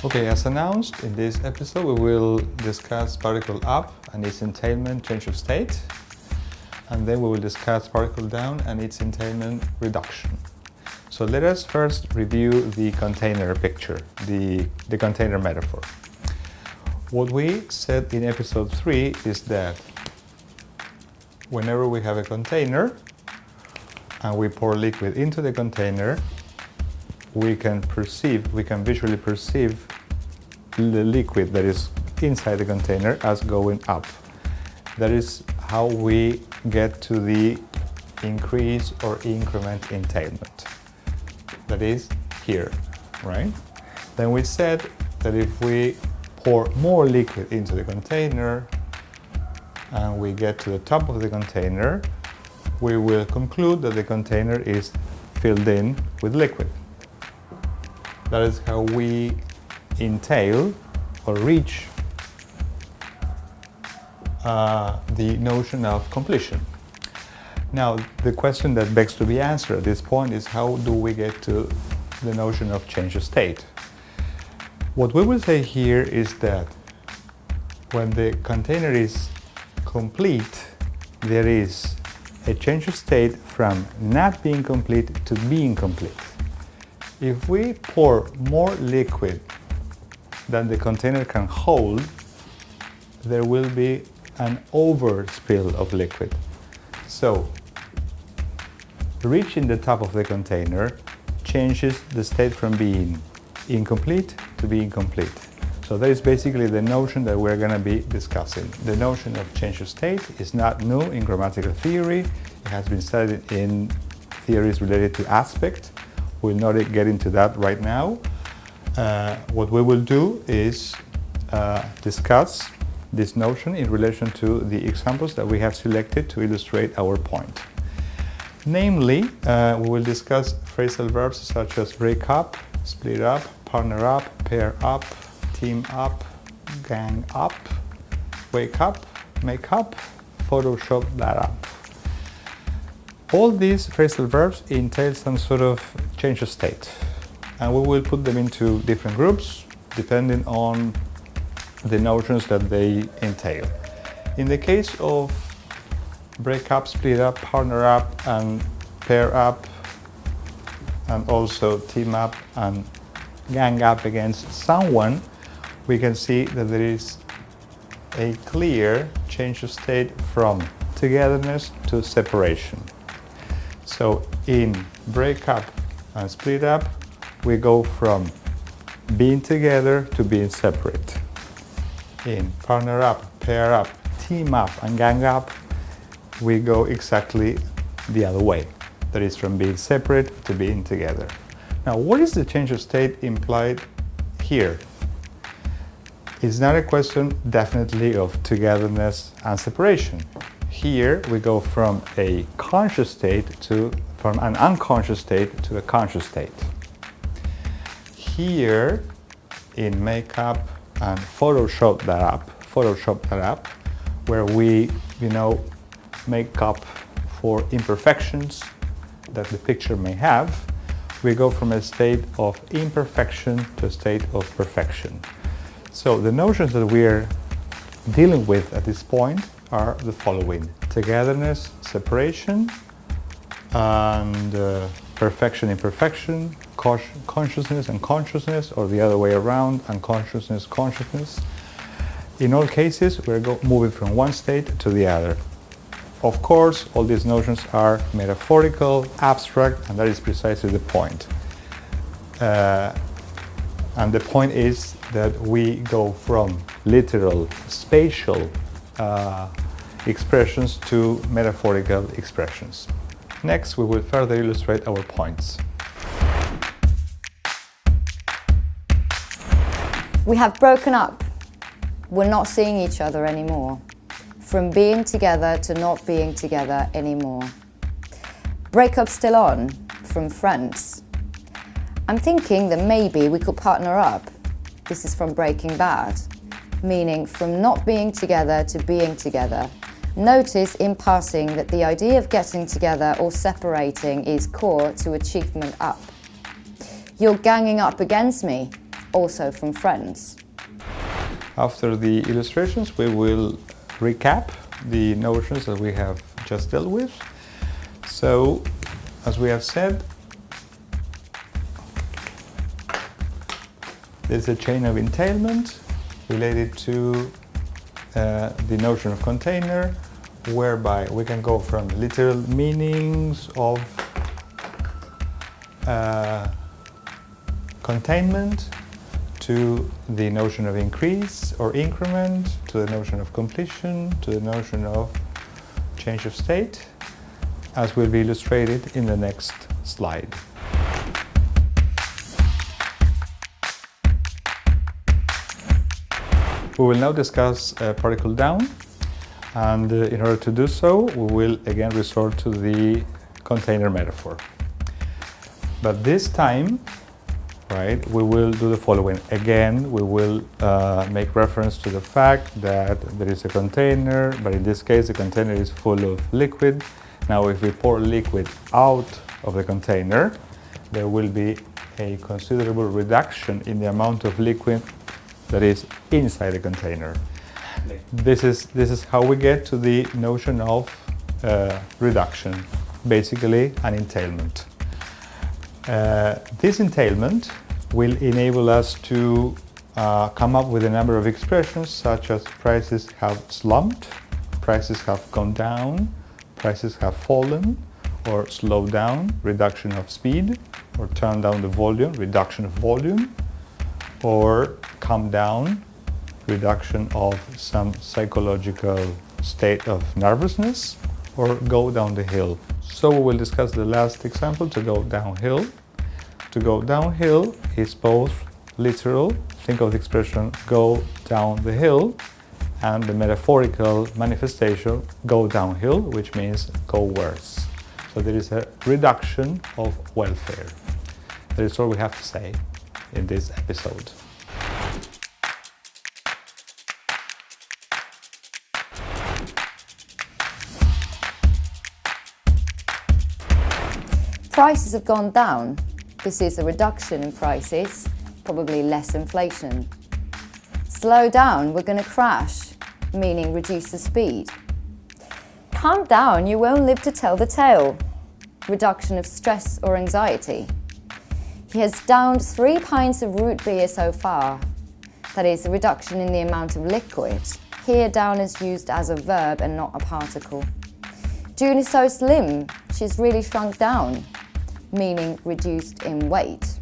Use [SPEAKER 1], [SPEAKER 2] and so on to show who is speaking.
[SPEAKER 1] Okay, as announced, in this episode we will discuss particle up and its entailment change of state, and then we will discuss particle down and its entailment reduction. So let us first review the container picture, the container metaphor. What we said in episode 3 is that whenever we have a container and we pour liquid into the container, we can visually perceive the liquid that is inside the container as going up. That is how we get to the increase or increment entailment. That is here, right? Then we said that if we pour more liquid into the container and we get to the top of the container, we will conclude that the container is filled in with liquid. That is how we entail or reach the notion of completion. Now, the question that begs to be answered at this point is, how do we get to the notion of change of state? What we will say here is that when the container is complete, there is a change of state from not being complete to being complete. If we pour more liquid than the container can hold, there will be an overspill of liquid. So, reaching the top of the container changes the state from being incomplete to being complete. So that is basically the notion that we're going to be discussing. The notion of change of state is not new in grammatical theory. It has been studied in theories related to aspect. We'll not get into that right now. What we will do is discuss this notion in relation to the examples that we have selected to illustrate our point. Namely, we will discuss phrasal verbs such as break up, split up, partner up, pair up, team up, gang up, wake up, make up, Photoshop that up. All these phrasal verbs entail some sort of change of state, and we will put them into different groups depending on the notions that they entail. In the case of break up, split up, partner up, and pair up, and also team up and gang up against someone, we can see that there is a clear change of state from togetherness to separation. So in break up and split up, we go from being together to being separate. In partner up, pair up, team up, and gang up, we go exactly the other way. That is from being separate to being together. Now, what is the change of state implied here? It's not a question definitely of togetherness and separation. Here we go from an unconscious state to a conscious state. Here in makeup and Photoshop that up, where we, make up for imperfections that the picture may have, we go from a state of imperfection to a state of perfection. So the notions that we're dealing with at this point are the following: togetherness, separation, and perfection, imperfection, consciousness and consciousness, or the other way around, unconsciousness, consciousness. In all cases, we're moving from one state to the other. Of course, all these notions are metaphorical, abstract, and that is precisely the point. And the point is that we go from literal, spatial expressions to metaphorical expressions. Next, we will further illustrate our points.
[SPEAKER 2] We have broken up. We're not seeing each other anymore. From being together to not being together anymore. Breakup's still on, from friends. I'm thinking that maybe we could partner up. This is from Breaking Bad, meaning from not being together to being together. Notice in passing that the idea of getting together or separating is core to achievement up. You're ganging up against me. also from friends.
[SPEAKER 1] After the illustrations, we will recap the notions that we have just dealt with. So, as we have said, there's a chain of entailment related to the notion of container, whereby we can go from literal meanings of containment to the notion of increase or increment, to the notion of completion, to the notion of change of state, as will be illustrated in the next slide. We will now discuss particle down, and in order to do so, we will again resort to the container metaphor. But this time, right, we will do the following. Again, we will make reference to the fact that there is a container, but in this case the container is full of liquid. Now if we pour liquid out of the container, there will be a considerable reduction in the amount of liquid that is inside the container. This is how we get to the notion of reduction, basically an entailment. This entailment will enable us to come up with a number of expressions such as prices have slumped, prices have gone down, prices have fallen, or slowed down, reduction of speed, or turn down the volume, reduction of volume, or come down, reduction of some psychological state of nervousness, or go down the hill. So we will discuss the last example, to go downhill. To go downhill is both literal, think of the expression go down the hill, and the metaphorical manifestation go downhill, which means go worse. So there is a reduction of welfare. That is all we have to say in this episode.
[SPEAKER 2] Prices have gone down. This is a reduction in prices, probably less inflation. Slow down, we're going to crash, meaning reduce the speed. Calm down, you won't live to tell the tale. Reduction of stress or anxiety. He has downed 3 pints of root beer so far. That is a reduction in the amount of liquid. Here down is used as a verb and not a particle. June is so slim, she's really shrunk down, meaning reduced in weight.